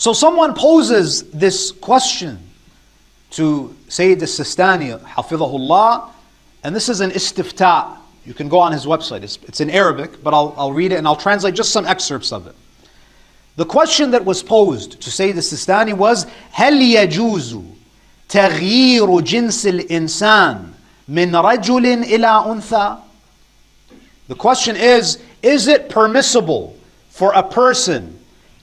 So someone poses this question to Sayyid Seestani, Hafidhahullah, and this is an istifta. You can go on his website. It's in Arabic, but I'll read it and I'll translate just some excerpts of it. The question that was posed to Sayyid Seestani was, هل يجوز تغيير جنس الإنسان من رجل إلى أنثى? The question is it permissible for a person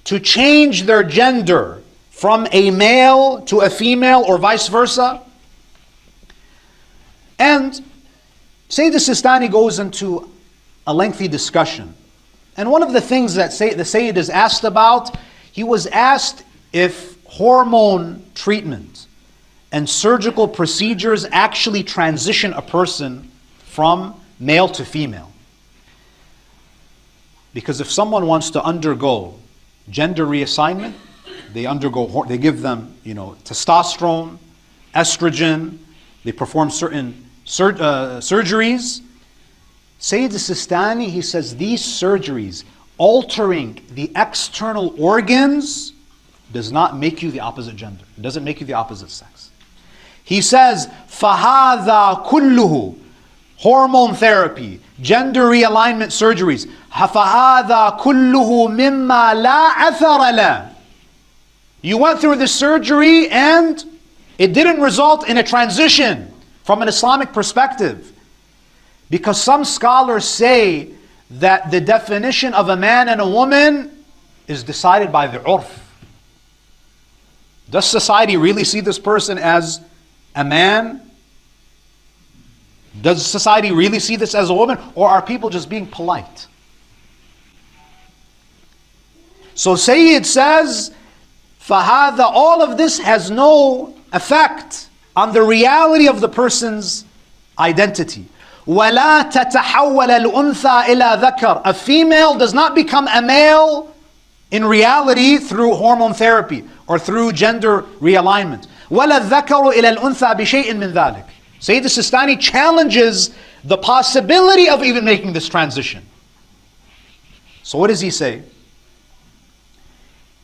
to change their gender from a male to a female or vice versa? And Sayyid Seestani goes into a lengthy discussion. And one of the things that the Sayyid is asked about, he was asked if hormone treatment and surgical procedures actually transition a person from male to female. Because if someone wants to undergo gender reassignment, they give them, testosterone, estrogen, they perform certain surgeries. Sayyid Seestani, he says these surgeries, altering the external organs, does not make you the opposite gender. It doesn't make you the opposite sex. He says, فَهَذَا كُلُّهُ, hormone therapy, gender realignment surgeries, فَهَذَا كُلُّهُ مِمَّا لَا أَثَرَ لَهُ. You went through the surgery and it didn't result in a transition from an Islamic perspective. Because some scholars say that the definition of a man and a woman is decided by the urf. Does society really see this person as a man? Does society really see this as a woman? Or are people just being polite? So Sayyid says, فَهَذَا, all of this has no effect on the reality of the person's identity. وَلَا تَتَحَوَّلَ الْأُنْثَى إِلَى ذَكَرٍ. A female does not become a male in reality through hormone therapy or through gender realignment. وَلَا الذَّكَرُ إِلَى الْأُنْثَى بِشَيْءٍ مِّن ذَلِكَ. Sayyid Seestani challenges the possibility of even making this transition. So what does he say?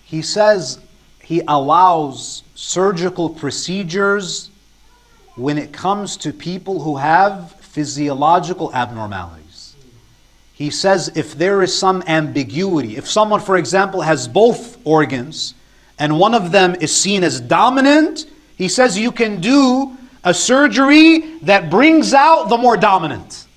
He says he allows surgical procedures when it comes to people who have physiological abnormalities. He says if there is some ambiguity, if someone, for example, has both organs and one of them is seen as dominant, he says you can do a surgery that brings out the more dominant.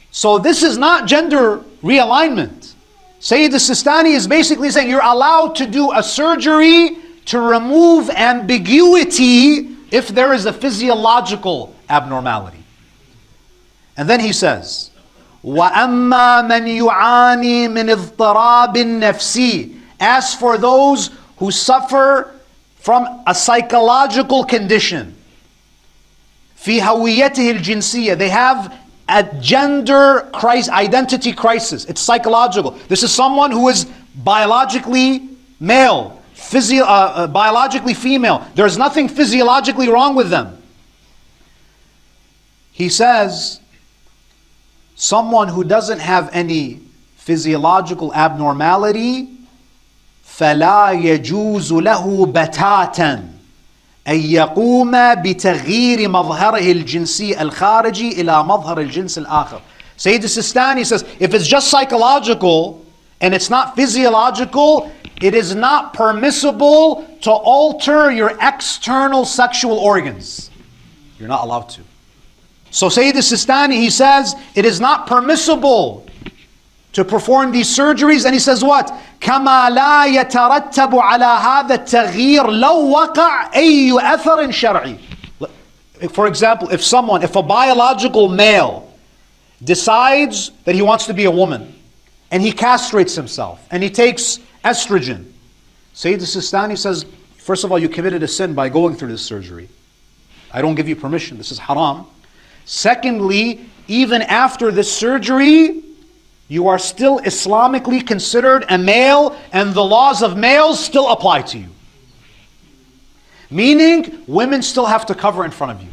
So this is not gender realignment. Sayyid Seestani is basically saying you're allowed to do a surgery to remove ambiguity if there is a physiological abnormality. And then he says, وَأَمَّا مَنْ يُعَانِي مِنْ اضْطِرَابٍ نَفْسِي. As for those who suffer from a psychological condition, فِي هَوِيَّتِهِ الْجِنْسِيَّةِ, they have a gender crisis, identity crisis. It's psychological. This is someone who is biologically male, biologically female. There's nothing physiologically wrong with them. He says, someone who doesn't have any physiological abnormality, فَلَا يَجُوزُ لَهُ بَتَاتًا أن يقوم بتغيير مظهره الجنسي الخارجي إلى مظهر الجنس الآخر. Sayyid Seestani says, if it's just psychological and it's not physiological, it is not permissible to alter your external sexual organs. You're not allowed to. So Sayyid Seestani, he says, it is not permissible to perform these surgeries, and he says what? كما لا يترتب على هذا التغيير لو وقع أي أثر شرعي. For example, if a biological male decides that he wants to be a woman, and he castrates himself, and he takes estrogen, Sayyid Seestani says, first of all, you committed a sin by going through this surgery. I don't give you permission, this is haram. Secondly, even after this surgery, you are still Islamically considered a male, and the laws of males still apply to you. Meaning, women still have to cover in front of you.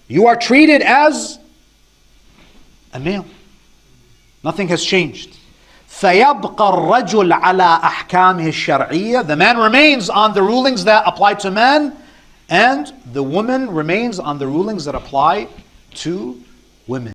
You are treated as a male. Nothing has changed. فَيَبْقَى الرَّجُلْ عَلَى أَحْكَامِهِ الشَّرْعِيَّةِ. The man remains on the rulings that apply to men, and the woman remains on the rulings that apply to women.